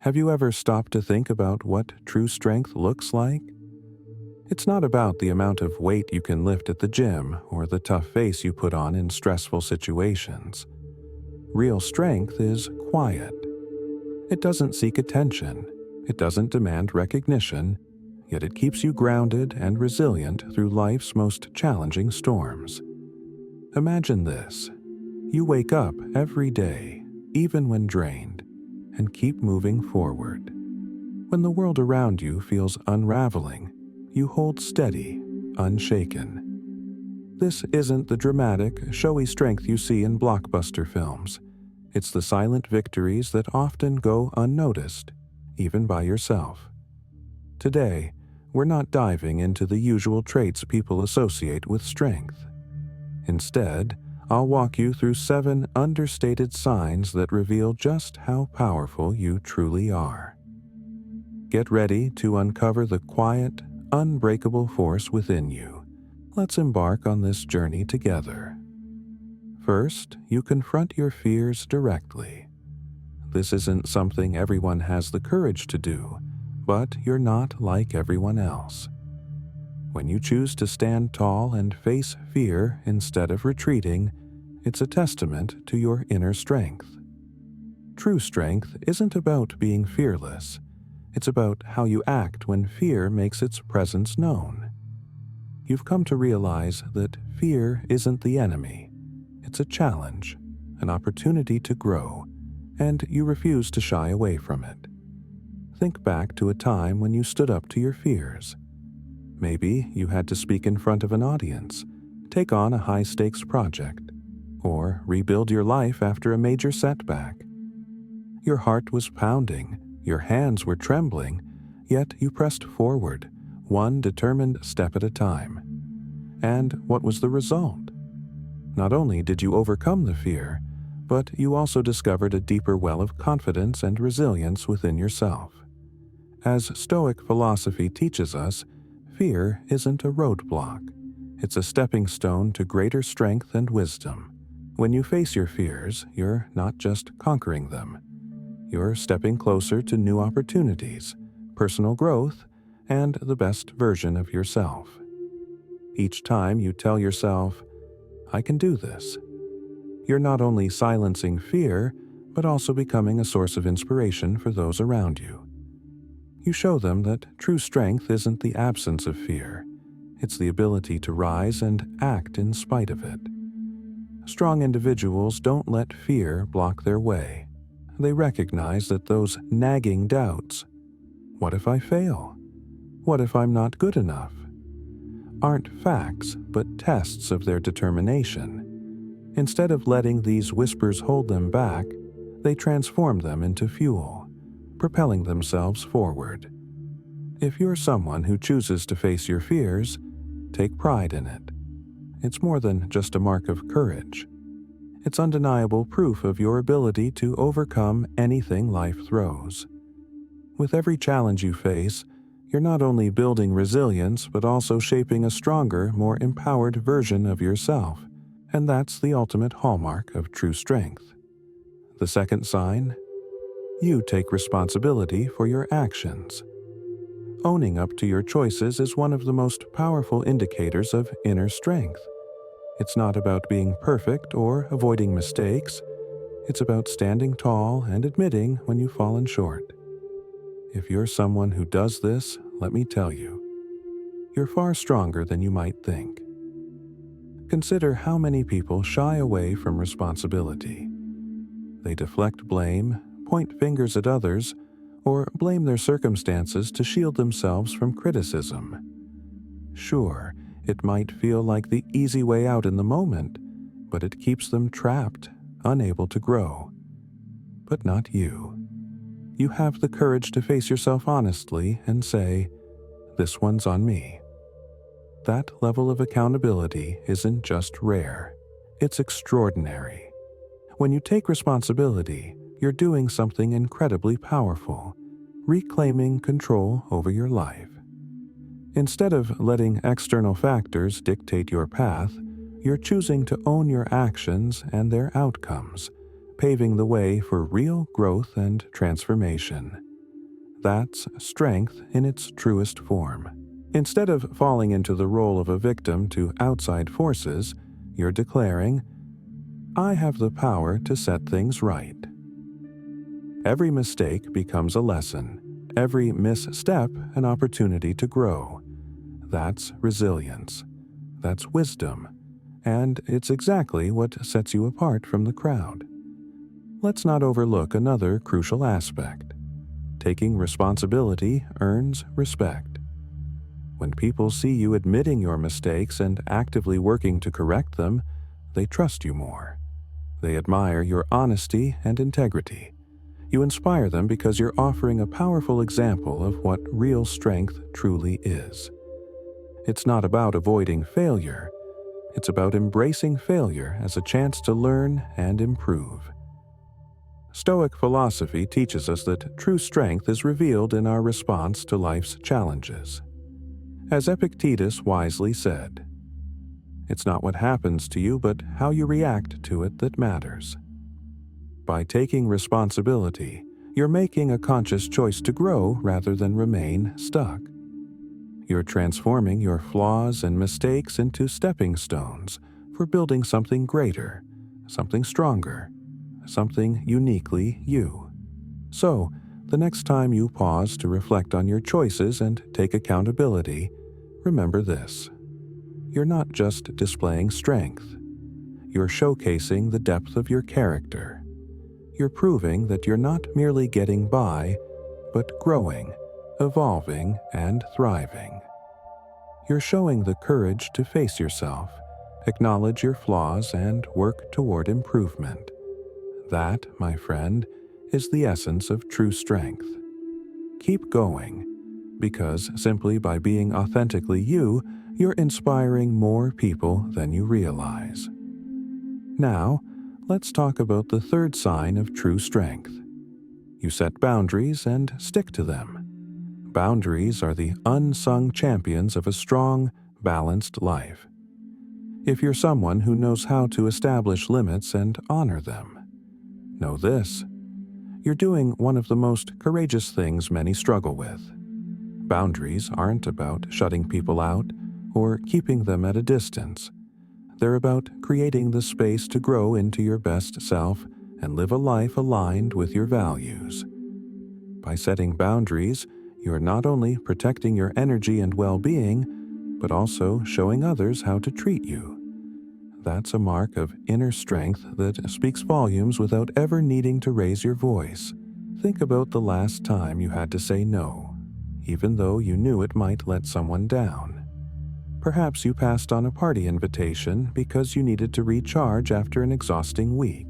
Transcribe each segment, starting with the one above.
Have you ever stopped to think about what true strength looks like? It's not about the amount of weight you can lift at the gym or the tough face you put on in stressful situations. Real strength is quiet. It doesn't seek attention. It doesn't demand recognition, yet it keeps you grounded and resilient through life's most challenging storms. Imagine this. You wake up every day, even when drained, and keep moving forward. When the world around you feels unraveling, you hold steady, unshaken. This isn't the dramatic, showy strength you see in blockbuster films. It's the silent victories that often go unnoticed, even by yourself. Today, we're not diving into the usual traits people associate with strength. Instead, I'll walk you through 7 understated signs that reveal just how powerful you truly are. Get ready to uncover the quiet, unbreakable force within you. Let's embark on this journey together. First, you confront your fears directly. This isn't something everyone has the courage to do, but you're not like everyone else. When you choose to stand tall and face fear instead of retreating, it's a testament to your inner strength. True strength isn't about being fearless. It's about how you act when fear makes its presence known. You've come to realize that fear isn't the enemy. It's a challenge, an opportunity to grow, and you refuse to shy away from it. Think back to a time when you stood up to your fears. Maybe you had to speak in front of an audience, take on a high-stakes project, or rebuild your life after a major setback. Your heart was pounding, your hands were trembling, yet you pressed forward, one determined step at a time. And what was the result? Not only did you overcome the fear, but you also discovered a deeper well of confidence and resilience within yourself. As Stoic philosophy teaches us, fear isn't a roadblock. It's a stepping stone to greater strength and wisdom. When you face your fears, you're not just conquering them. You're stepping closer to new opportunities, personal growth, and the best version of yourself. Each time you tell yourself, "I can do this," you're not only silencing fear, but also becoming a source of inspiration for those around you. You show them that true strength isn't the absence of fear. It's the ability to rise and act in spite of it. Strong individuals don't let fear block their way. They recognize that those nagging doubts, "What if I fail? What if I'm not good enough?" aren't facts, but tests of their determination. Instead of letting these whispers hold them back, they transform them into fuel, propelling themselves forward. If you're someone who chooses to face your fears, take pride in it. It's more than just a mark of courage. It's undeniable proof of your ability to overcome anything life throws. With every challenge you face, you're not only building resilience but also shaping a stronger, more empowered version of yourself, and that's the ultimate hallmark of true strength. The second sign: you take responsibility for your actions. Owning up to your choices is one of the most powerful indicators of inner strength. It's not about being perfect or avoiding mistakes. It's about standing tall and admitting when you've fallen short. If you're someone who does this, let me tell you, you're far stronger than you might think. Consider how many people shy away from responsibility. They deflect blame, point fingers at others, or blame their circumstances to shield themselves from criticism. Sure, it might feel like the easy way out in the moment, but it keeps them trapped, unable to grow. But not you. You have the courage to face yourself honestly and say, "This one's on me." That level of accountability isn't just rare, it's extraordinary. When you take responsibility, you're doing something incredibly powerful, reclaiming control over your life. Instead of letting external factors dictate your path, you're choosing to own your actions and their outcomes, paving the way for real growth and transformation. That's strength in its truest form. Instead of falling into the role of a victim to outside forces, you're declaring, "I have the power to set things right." Every mistake becomes a lesson, every misstep an opportunity to grow. That's resilience. That's wisdom. And it's exactly what sets you apart from the crowd. Let's not overlook another crucial aspect. Taking responsibility earns respect. When people see you admitting your mistakes and actively working to correct them, they trust you more. They admire your honesty and integrity. You inspire them because you're offering a powerful example of what real strength truly is. It's not about avoiding failure. It's about embracing failure as a chance to learn and improve. Stoic philosophy teaches us that true strength is revealed in our response to life's challenges. As Epictetus wisely said, "It's not what happens to you, but how you react to it that matters." By taking responsibility, you're making a conscious choice to grow rather than remain stuck. You're transforming your flaws and mistakes into stepping stones for building something greater, something stronger, something uniquely you. So, the next time you pause to reflect on your choices and take accountability, remember this. You're not just displaying strength. You're showcasing the depth of your character. You're proving that you're not merely getting by, but growing, evolving, and thriving. You're showing the courage to face yourself, acknowledge your flaws, and work toward improvement. That, my friend, is the essence of true strength. Keep going, because simply by being authentically you, you're inspiring more people than you realize. Now, let's talk about the third sign of true strength. You set boundaries and stick to them. Boundaries are the unsung champions of a strong, balanced life. If you're someone who knows how to establish limits and honor them, know this: you're doing one of the most courageous things many struggle with. Boundaries aren't about shutting people out or keeping them at a distance. They're about creating the space to grow into your best self and live a life aligned with your values. By setting boundaries, you're not only protecting your energy and well-being, but also showing others how to treat you. That's a mark of inner strength that speaks volumes without ever needing to raise your voice. Think about the last time you had to say no, even though you knew it might let someone down. Perhaps you passed on a party invitation because you needed to recharge after an exhausting week.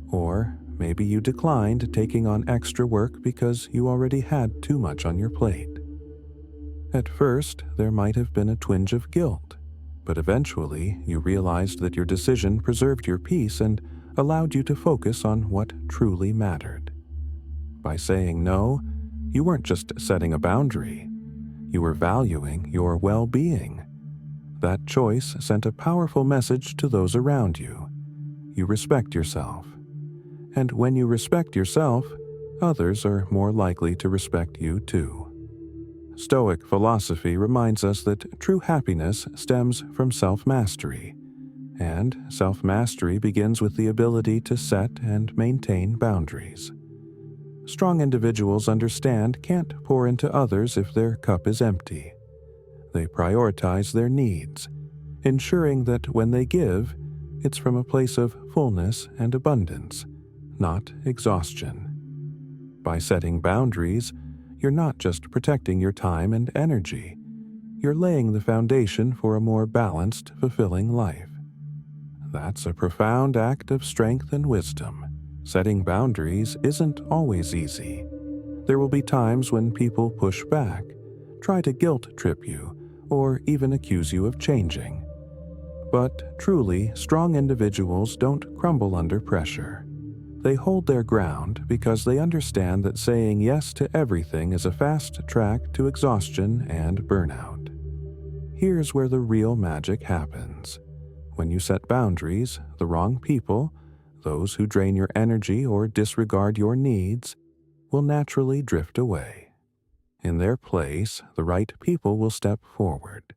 Or maybe you declined taking on extra work because you already had too much on your plate. At first, there might have been a twinge of guilt, but eventually you realized that your decision preserved your peace and allowed you to focus on what truly mattered. By saying no, you weren't just setting a boundary. You were valuing your well-being. That choice sent a powerful message to those around you. You respect yourself. And when you respect yourself, others are more likely to respect you too. Stoic philosophy reminds us that true happiness stems from self-mastery, and self-mastery begins with the ability to set and maintain boundaries. Strong individuals can't pour into others if their cup is empty. They prioritize their needs, ensuring that when they give, it's from a place of fullness and abundance, not exhaustion. By setting boundaries, you're not just protecting your time and energy, you're laying the foundation for a more balanced, fulfilling life. That's a profound act of strength and wisdom. Setting boundaries isn't always easy. There will be times when people push back, try to guilt trip you, or even accuse you of changing. But truly, strong individuals don't crumble under pressure. They hold their ground because they understand that saying yes to everything is a fast track to exhaustion and burnout. Here's where the real magic happens. When you set boundaries, the wrong people, those who drain your energy or disregard your needs, will naturally drift away. In their place, the right people will step forward.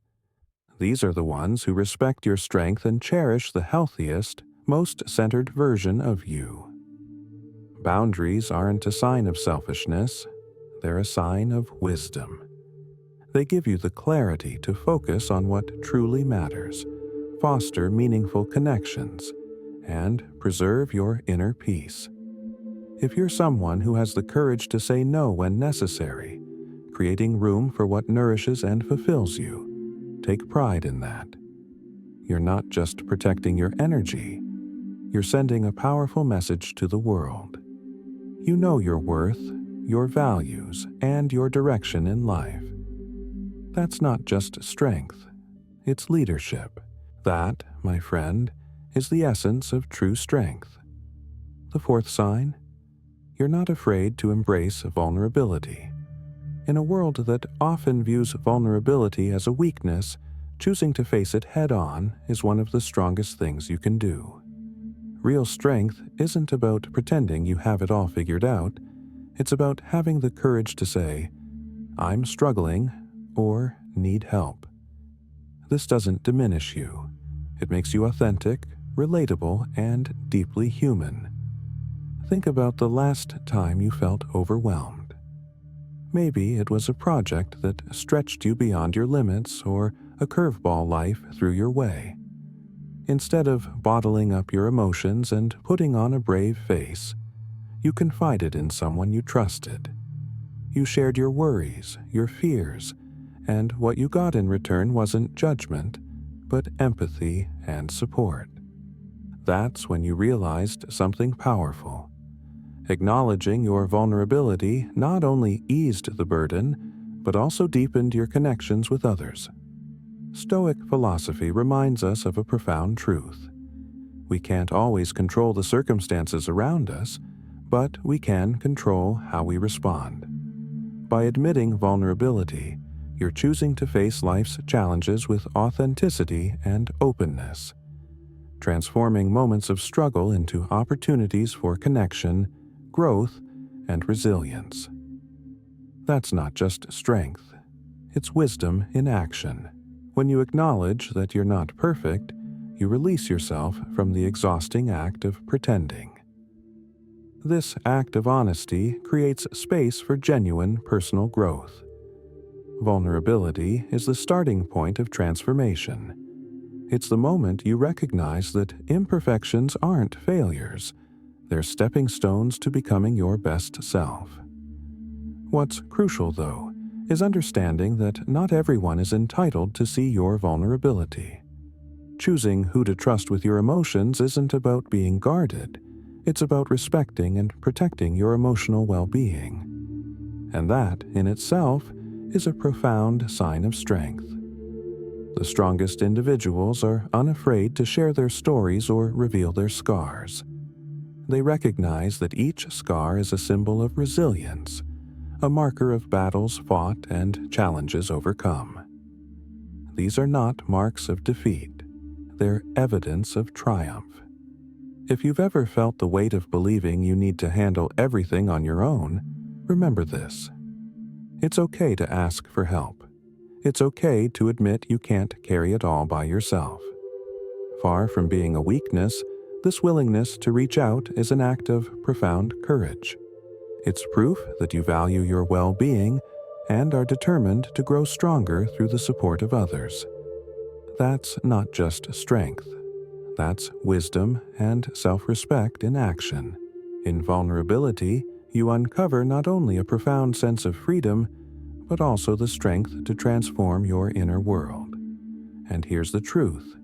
These are the ones who respect your strength and cherish the healthiest, most centered version of you. Boundaries aren't a sign of selfishness, they're a sign of wisdom. They give you the clarity to focus on what truly matters, foster meaningful connections, and preserve your inner peace. If you're someone who has the courage to say no when necessary, creating room for what nourishes and fulfills you, take pride in that. You're not just protecting your energy, you're sending a powerful message to the world. You know your worth, your values, and your direction in life. That's not just strength, it's leadership. That, my friend, is the essence of true strength. The fourth sign: you're not afraid to embrace vulnerability. In a world that often views vulnerability as a weakness, choosing to face it head-on is one of the strongest things you can do. Real strength isn't about pretending you have it all figured out. It's about having the courage to say, "I'm struggling," or "need help." This doesn't diminish you. It makes you authentic, relatable, and deeply human. Think about the last time you felt overwhelmed. Maybe it was a project that stretched you beyond your limits or a curveball life threw your way. Instead of bottling up your emotions and putting on a brave face, you confided in someone you trusted. You shared your worries, your fears, and what you got in return wasn't judgment, but empathy and support. That's when you realized something powerful. Acknowledging your vulnerability not only eased the burden, but also deepened your connections with others. Stoic philosophy reminds us of a profound truth. We can't always control the circumstances around us, but we can control how we respond. By admitting vulnerability, you're choosing to face life's challenges with authenticity and openness, transforming moments of struggle into opportunities for connection, growth, and resilience. That's not just strength, it's wisdom in action. When you acknowledge that you're not perfect, you release yourself from the exhausting act of pretending. This act of honesty creates space for genuine personal growth. Vulnerability is the starting point of transformation. It's the moment you recognize that imperfections aren't failures. They're stepping stones to becoming your best self. What's crucial, though, is understanding that not everyone is entitled to see your vulnerability. Choosing who to trust with your emotions isn't about being guarded. It's about respecting and protecting your emotional well-being. And that, in itself, is a profound sign of strength. The strongest individuals are unafraid to share their stories or reveal their scars. They recognize that each scar is a symbol of resilience, a marker of battles fought and challenges overcome. These are not marks of defeat. They're evidence of triumph. If you've ever felt the weight of believing you need to handle everything on your own, remember this. It's okay to ask for help. It's okay to admit you can't carry it all by yourself. Far from being a weakness, this willingness to reach out is an act of profound courage. It's proof that you value your well-being and are determined to grow stronger through the support of others. That's not just strength. That's wisdom and self-respect in action. In vulnerability, you uncover not only a profound sense of freedom, but also the strength to transform your inner world. And here's the truth.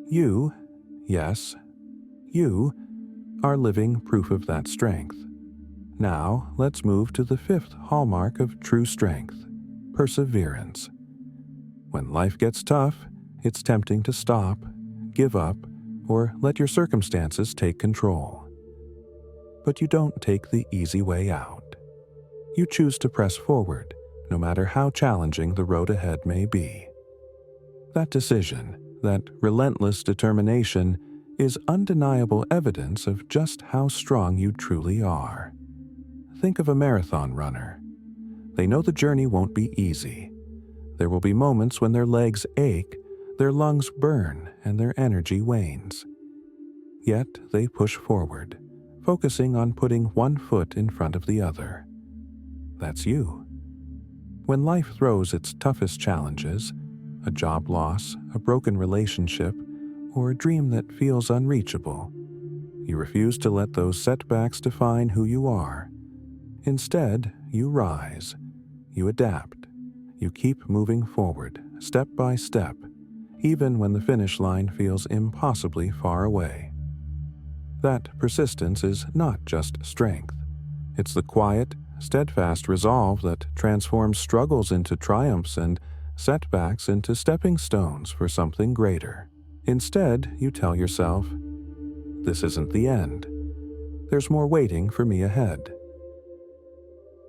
You, yes, you, are living proof of that strength. Now, let's move to the fifth hallmark of true strength: perseverance. When life gets tough, it's tempting to stop, give up, or let your circumstances take control. But you don't take the easy way out. You choose to press forward, no matter how challenging the road ahead may be. That decision, that relentless determination, is undeniable evidence of just how strong you truly are. Think of a marathon runner. They know the journey won't be easy. There will be moments when their legs ache, their lungs burn, and their energy wanes. Yet they push forward, focusing on putting one foot in front of the other. That's you. When life throws its toughest challenges, a job loss, a broken relationship, or a dream that feels unreachable, you refuse to let those setbacks define who you are. Instead, you rise, you adapt, you keep moving forward, step by step, even when the finish line feels impossibly far away. That persistence is not just strength. It's the quiet, steadfast resolve that transforms struggles into triumphs and setbacks into stepping stones for something greater. Instead, you tell yourself, "This isn't the end. There's more waiting for me ahead."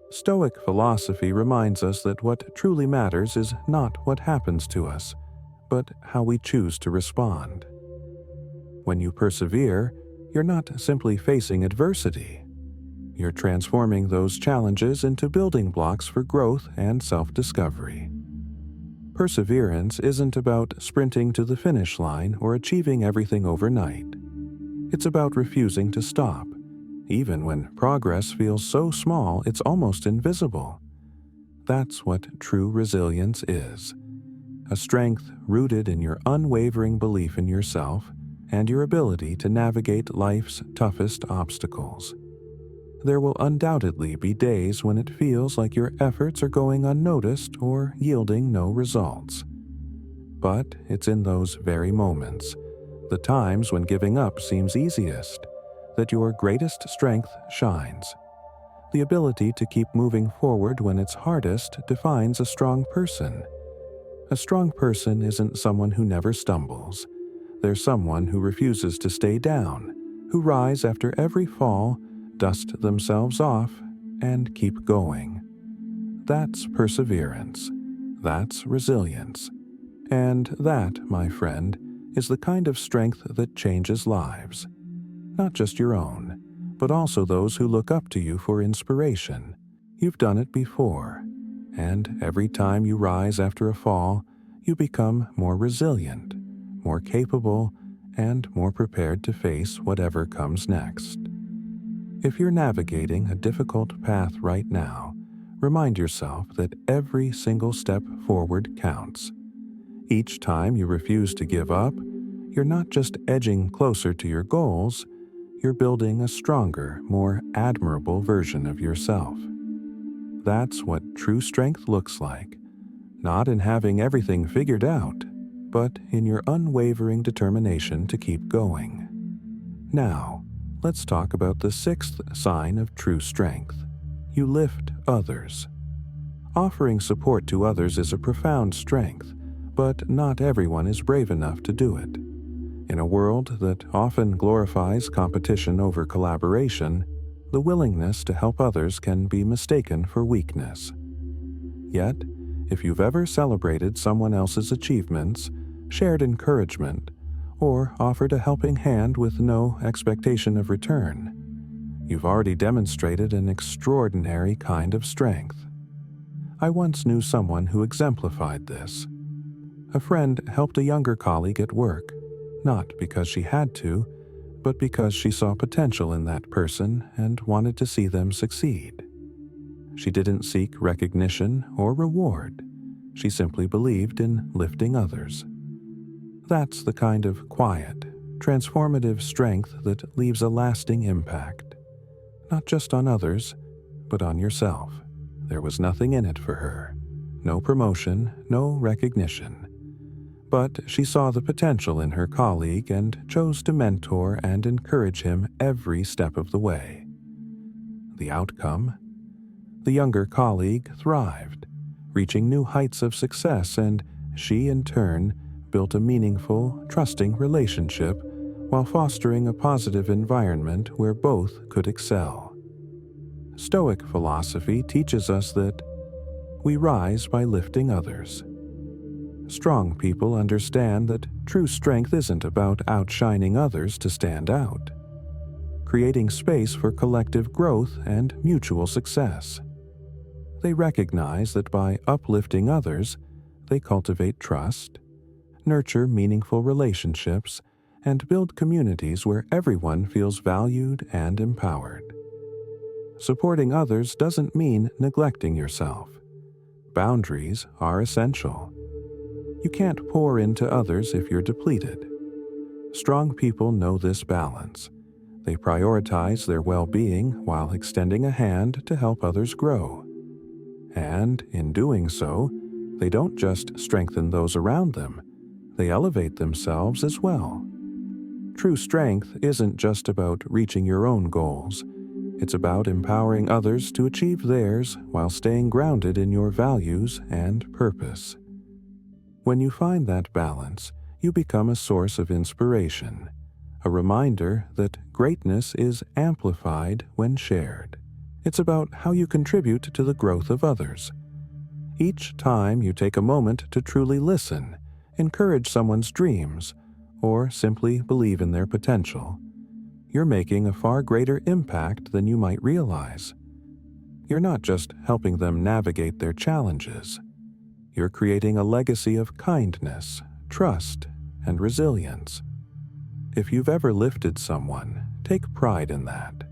Stoic philosophy reminds us that what truly matters is not what happens to us, but how we choose to respond. When you persevere, you're not simply facing adversity. You're transforming those challenges into building blocks for growth and self-discovery. Perseverance isn't about sprinting to the finish line or achieving everything overnight. It's about refusing to stop, even when progress feels so small it's almost invisible. That's what true resilience is. A strength rooted in your unwavering belief in yourself and your ability to navigate life's toughest obstacles. There will undoubtedly be days when it feels like your efforts are going unnoticed or yielding no results. But it's in those very moments, the times when giving up seems easiest, that your greatest strength shines. The ability to keep moving forward when it's hardest defines a strong person. A strong person isn't someone who never stumbles. They're someone who refuses to stay down, who rise after every fall, dust themselves off, and keep going. That's perseverance. That's resilience. And that, my friend, is the kind of strength that changes lives. Not just your own, but also those who look up to you for inspiration. You've done it before, and every time you rise after a fall, you become more resilient, more capable, and more prepared to face whatever comes next. If you're navigating a difficult path right now, remind yourself that every single step forward counts. Each time you refuse to give up, you're not just edging closer to your goals, you're building a stronger, more admirable version of yourself. That's what true strength looks like, not in having everything figured out, but in your unwavering determination to keep going. Now, let's talk about the sixth sign of true strength. You lift others. Offering support to others is a profound strength, but not everyone is brave enough to do it. In a world that often glorifies competition over collaboration, the willingness to help others can be mistaken for weakness. Yet, if you've ever celebrated someone else's achievements, shared encouragement, or offered a helping hand with no expectation of return, you've already demonstrated an extraordinary kind of strength. I once knew someone who exemplified this. A friend helped a younger colleague at work, not because she had to, but because she saw potential in that person and wanted to see them succeed. She didn't seek recognition or reward. She simply believed in lifting others. That's the kind of quiet, transformative strength that leaves a lasting impact. Not just on others, but on yourself. There was nothing in it for her. No promotion, no recognition. But she saw the potential in her colleague and chose to mentor and encourage him every step of the way. The outcome? The younger colleague thrived, reaching new heights of success, and she, in turn, built a meaningful, trusting relationship while fostering a positive environment where both could excel. Stoic philosophy teaches us that we rise by lifting others. Strong people understand that true strength isn't about outshining others to stand out. Creating space for collective growth and mutual success. They recognize that by uplifting others, they cultivate trust, nurture meaningful relationships, and build communities where everyone feels valued and empowered. Supporting others doesn't mean neglecting yourself. Boundaries are essential. You can't pour into others if you're depleted. Strong people know this balance. They prioritize their well-being while extending a hand to help others grow. And in doing so, they don't just strengthen those around them, they elevate themselves as well. True strength isn't just about reaching your own goals. It's about empowering others to achieve theirs while staying grounded in your values and purpose. When you find that balance, you become a source of inspiration, a reminder that greatness is amplified when shared. It's about how you contribute to the growth of others. Each time you take a moment to truly listen, encourage someone's dreams, or simply believe in their potential, you're making a far greater impact than you might realize. You're not just helping them navigate their challenges. You're creating a legacy of kindness, trust, and resilience. If you've ever lifted someone, take pride in that.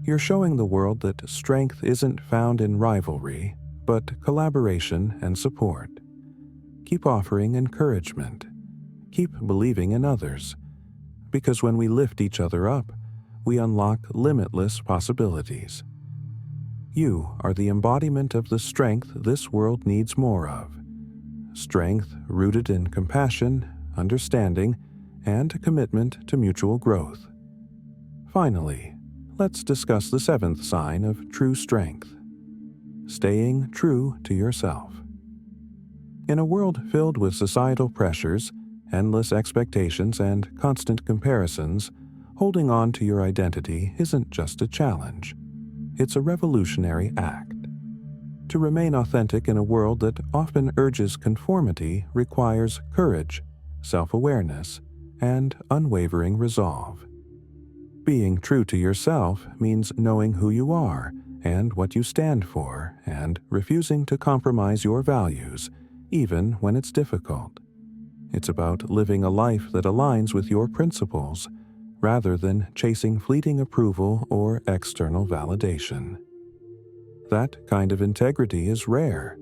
You're showing the world that strength isn't found in rivalry, but collaboration and support. Keep offering encouragement. Keep believing in others. Because when we lift each other up, we unlock limitless possibilities. You are the embodiment of the strength this world needs more of. Strength rooted in compassion, understanding, and a commitment to mutual growth. Finally, let's discuss the seventh sign of true strength: staying true to yourself. In a world filled with societal pressures, endless expectations, and constant comparisons, holding on to your identity isn't just a challenge. It's a revolutionary act. To remain authentic in a world that often urges conformity requires courage, self-awareness, and unwavering resolve. Being true to yourself means knowing who you are and what you stand for, and refusing to compromise your values, even when it's difficult. It's about living a life that aligns with your principles, rather than chasing fleeting approval or external validation. That kind of integrity is rare,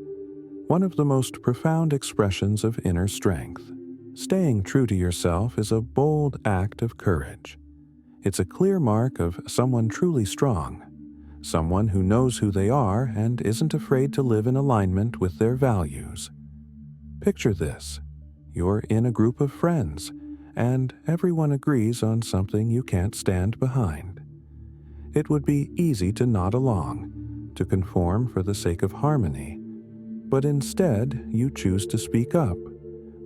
one of the most profound expressions of inner strength. Staying true to yourself is a bold act of courage. It's a clear mark of someone truly strong, someone who knows who they are and isn't afraid to live in alignment with their values. Picture this. You're in a group of friends, and everyone agrees on something you can't stand behind. It would be easy to nod along, to conform for the sake of harmony, but instead you choose to speak up,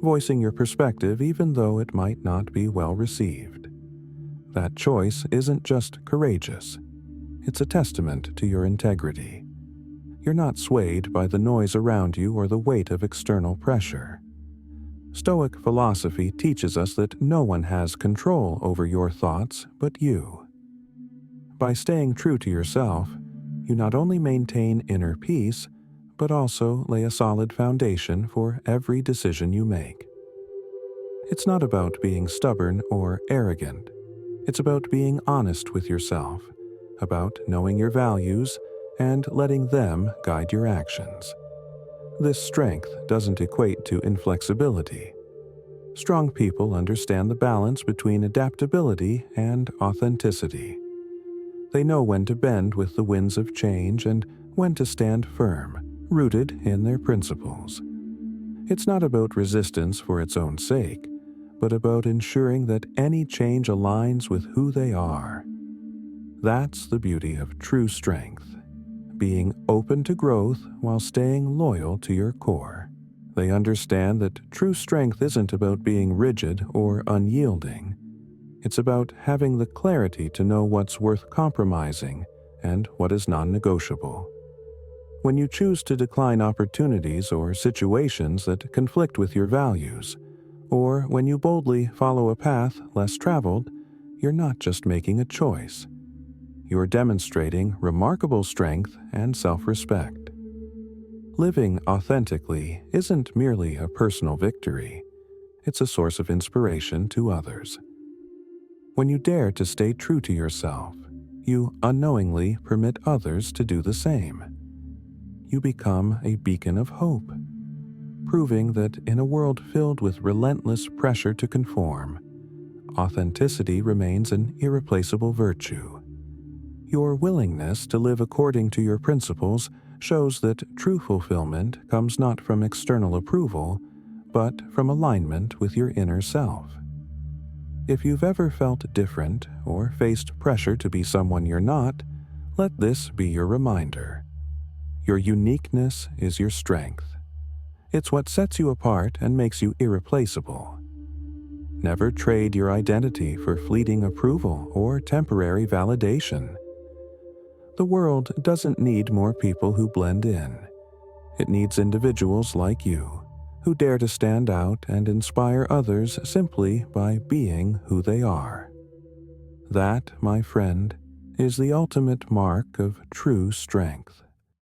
voicing your perspective even though it might not be well received. That choice isn't just courageous, it's a testament to your integrity. You're not swayed by the noise around you or the weight of external pressure. Stoic philosophy teaches us that no one has control over your thoughts but you. By staying true to yourself, you not only maintain inner peace, but also lay a solid foundation for every decision you make. It's not about being stubborn or arrogant. It's about being honest with yourself, about knowing your values and letting them guide your actions. This strength doesn't equate to inflexibility. Strong people understand the balance between adaptability and authenticity. They know when to bend with the winds of change and when to stand firm, rooted in their principles. It's not about resistance for its own sake, but about ensuring that any change aligns with who they are. That's the beauty of true strength. Being open to growth while staying loyal to your core. They understand that true strength isn't about being rigid or unyielding. It's about having the clarity to know what's worth compromising and what is non-negotiable. When you choose to decline opportunities or situations that conflict with your values, or when you boldly follow a path less traveled, you're not just making a choice. You're demonstrating remarkable strength and self-respect. Living authentically isn't merely a personal victory, it's a source of inspiration to others. When you dare to stay true to yourself, you unknowingly permit others to do the same. You become a beacon of hope, proving that in a world filled with relentless pressure to conform, authenticity remains an irreplaceable virtue. Your willingness to live according to your principles shows that true fulfillment comes not from external approval, but from alignment with your inner self. If you've ever felt different or faced pressure to be someone you're not, let this be your reminder. Your uniqueness is your strength. It's what sets you apart and makes you irreplaceable. Never trade your identity for fleeting approval or temporary validation. The world doesn't need more people who blend in. It needs individuals like you, who dare to stand out and inspire others simply by being who they are. That, my friend, is the ultimate mark of true strength.